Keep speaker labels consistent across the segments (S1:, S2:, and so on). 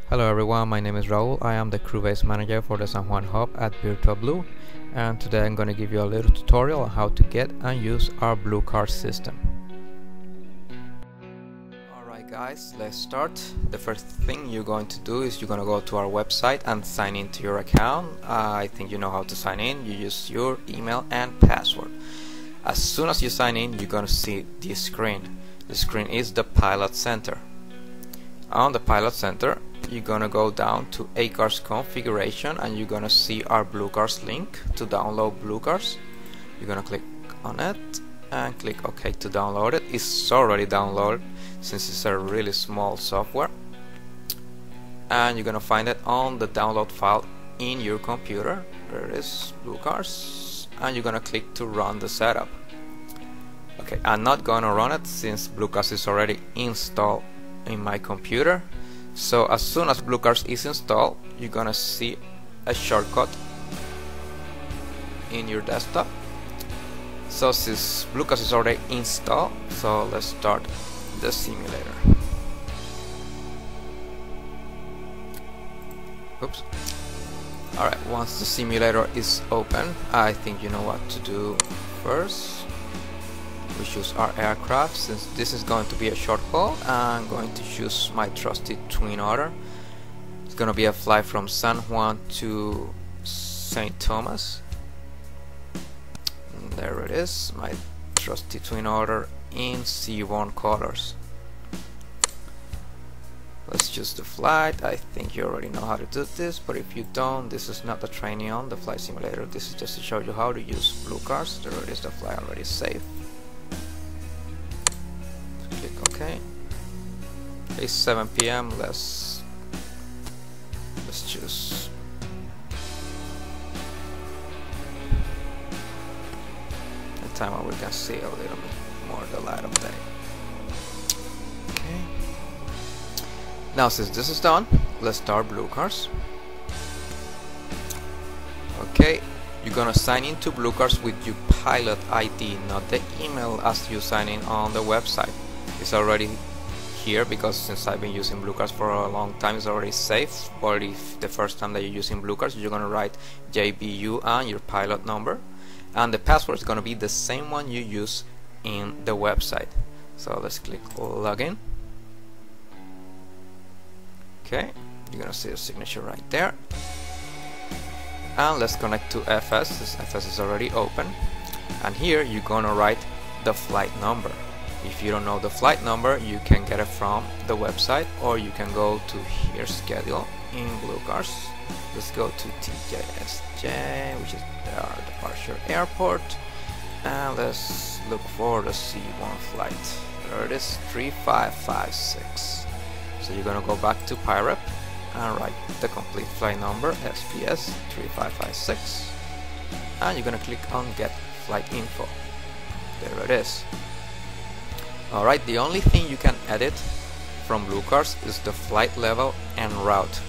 S1: Hello everyone, my name is Raul. I am the Crewbase manager for the San Juan hub at Virtual Blue, and today I'm going to give you a little tutorial on how to get and use our bluCARS system. Alright guys, let's start. The first thing you're going to do is you're going to go to our website and sign into your account. I think you know how to sign in. You use your email and password. As soon as you sign in, you're going to see this screen. The screen is the Pilot Center. On the Pilot Center, you're gonna go down to bluCARS configuration and you're gonna see our bluCARS link to download bluCARS. You're gonna click on it and click OK to download it. It's already downloaded since it's a really small software, and you're gonna find it on the download file in your computer. There it is, bluCARS, and you're gonna click to run the setup. Okay, I'm not gonna run it since bluCARS is already installed in my computer. So as soon as bluCARS is installed, you're gonna see a shortcut in your desktop. So since bluCARS is already installed, so let's start the simulator. Oops. Alright, once the simulator is open, I think you know what to do first. We choose our aircraft. Since this is going to be a short haul, I'm going to choose my trusty twin otter. It's going to be a flight from San Juan to St. Thomas. And there it is, my trusty twin otter in seaborne colors. Let's choose the flight. I think you already know how to do this, but if you don't, this is not the training on the flight simulator. This is just to show you how to use bluCARS. There it is, the flight already saved. Click OK. It's 7 p.m. Let's choose a time where we can see a little bit more the light of day. Okay. Now since this is done, let's start bluCARS. Okay. You're gonna sign into bluCARS with your pilot ID, not the email as you sign in on the website. It's already here because since I've been using bluCARS for a long time, it's already safe. But if the first time that you're using bluCARS, you're gonna write JBU and your pilot number, and the password is gonna be the same one you use in the website. So let's click login. Okay, you're gonna see the signature right there. And let's connect to FS. This FS is already open, and here you're gonna write the flight number. If you don't know the flight number, you can get it from the website, or you can go to here, schedule in bluCARS. Let's go to TJSJ, which is our departure airport, and let's look for the C1 flight. There it is, 3556. So you're gonna go back to PIREP and write the complete flight number, SPS 3556, and you're gonna click on get flight info. There it is. Alright, the only thing you can edit from bluCARS is the flight level and route.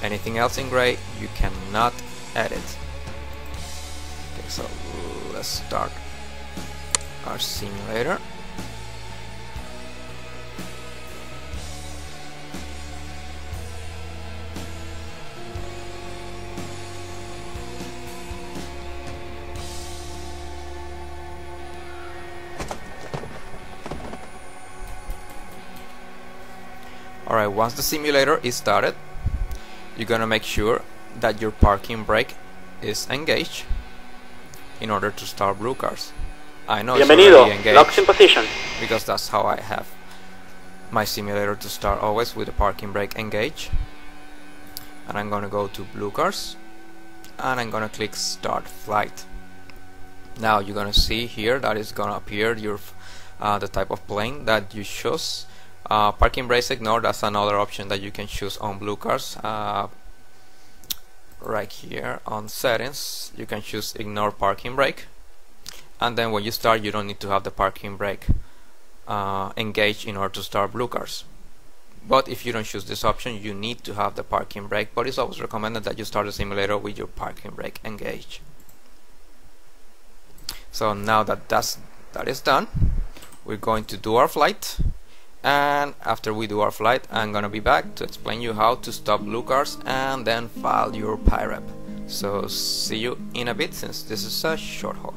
S1: Anything else in gray you cannot edit. Okay, so let's start our simulator. Alright, once the simulator is started, you're gonna make sure that your parking brake is engaged in order to start bluCARS. I know it's already engaged, locks in position, because that's how I have my simulator to start, always with the parking brake engaged. And I'm gonna go to bluCARS and I'm gonna click start flight. Now you're gonna see here that is gonna appear your the type of plane that you choose. Parking brakes ignore, that's another option that you can choose on bluCARS. Right here on settings, you can choose ignore parking brake, and then when you start, you don't need to have the parking brake engaged in order to start bluCARS. But if you don't choose this option, you need to have the parking brake, but it's always recommended that you start the simulator with your parking brake engaged. So now that is done, we're going to do our flight, and after we do our flight, I'm gonna be back to explain you how to stop bluCARS and then file your PIREP. So see you in a bit, since this is a short haul.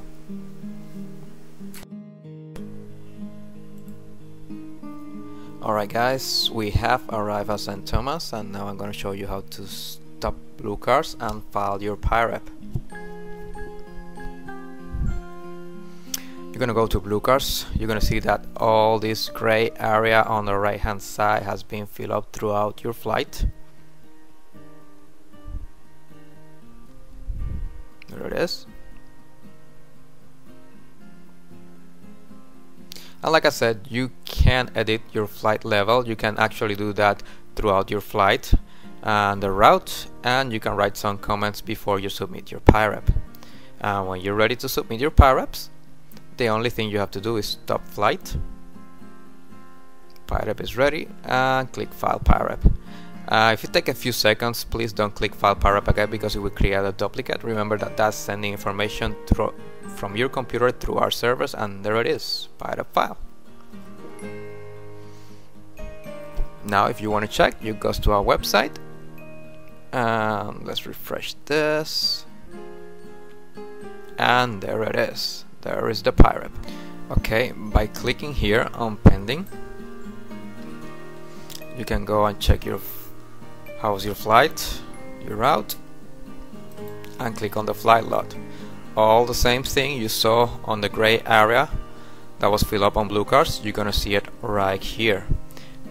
S1: Alright guys, we have arrived at St. Thomas, and now I'm gonna show you how to stop bluCARS and file your PIREP. You're gonna go to bluCARS. You're gonna see that all this gray area on the right hand side has been filled up throughout your flight. There it is. And like I said, you can edit your flight level. You can actually do that throughout your flight and the route, and you can write some comments before you submit your PIREP. And when you're ready to submit your PIREPs, the only thing you have to do is stop flight. PIREP is ready, and click File PIREP. If you take a few seconds, please don't click File PIREP again, because it will create a duplicate. Remember that that's sending information from your computer through our servers, and there it is, PIREP file. Now if you want to check, you go to our website, and let's refresh this, and there it is. There is the PIREP. Okay, by clicking here on pending, you can go and check how's your flight, your route, and click on the flight log. All the same thing you saw on the gray area that was filled up on bluCARS, you're gonna see it right here.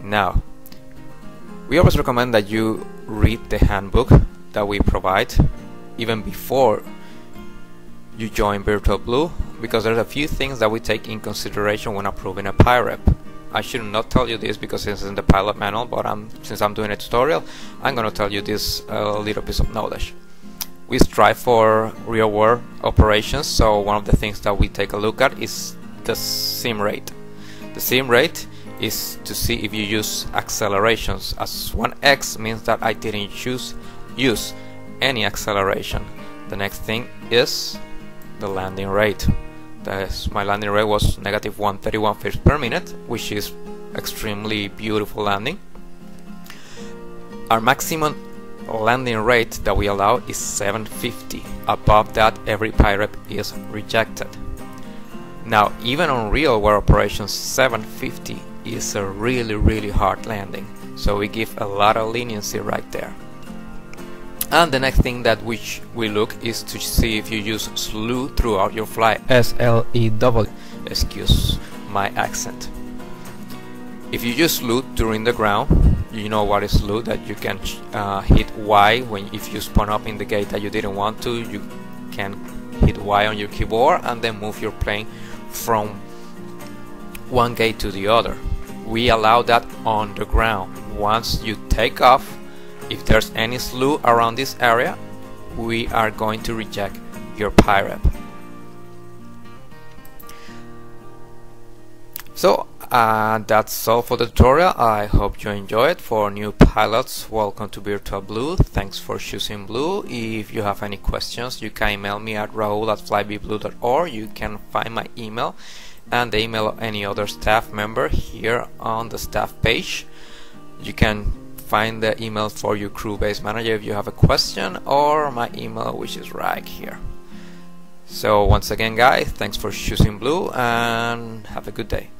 S1: Now, we always recommend that you read the handbook that we provide even before you join Virtual Blue, because there's a few things that we take in consideration when approving a PIREP. I should not tell you this because this is in the pilot manual, but since I'm doing a tutorial, I'm going to tell you this little piece of knowledge. We strive for real world operations, so one of the things that we take a look at is the sim rate. The sim rate is to see if you use accelerations, as 1x means that I didn't use any acceleration. The next thing is the landing rate. My landing rate was negative 131 feet per minute, which is extremely beautiful landing. Our maximum landing rate that we allow is 750. Above that, every PIREP is rejected. Now, even on real world operations, 750 is a really hard landing, so we give a lot of leniency right there. And the next thing that we look is to see if you use SLEW throughout your flight. SLEW. Excuse my accent. If you use SLEW during the ground, you know what is SLEW, that you can hit Y if you spawn up in the gate that you didn't want to. You can hit Y on your keyboard and then move your plane from one gate to the other. We allow that on the ground. Once you take off, if there's any SLEW around this area, we are going to reject your PIREP. So that's all for the tutorial. I hope you enjoy it. For new pilots, welcome to Virtual Blue. Thanks for choosing Blue. If you have any questions, you can email me at raul@flybeblue.org. You can find my email and the email of any other staff member here on the staff page. You can find the email for your Crewbase manager if you have a question, or my email, which is right here. So once again guys, thanks for choosing Blue, and have a good day.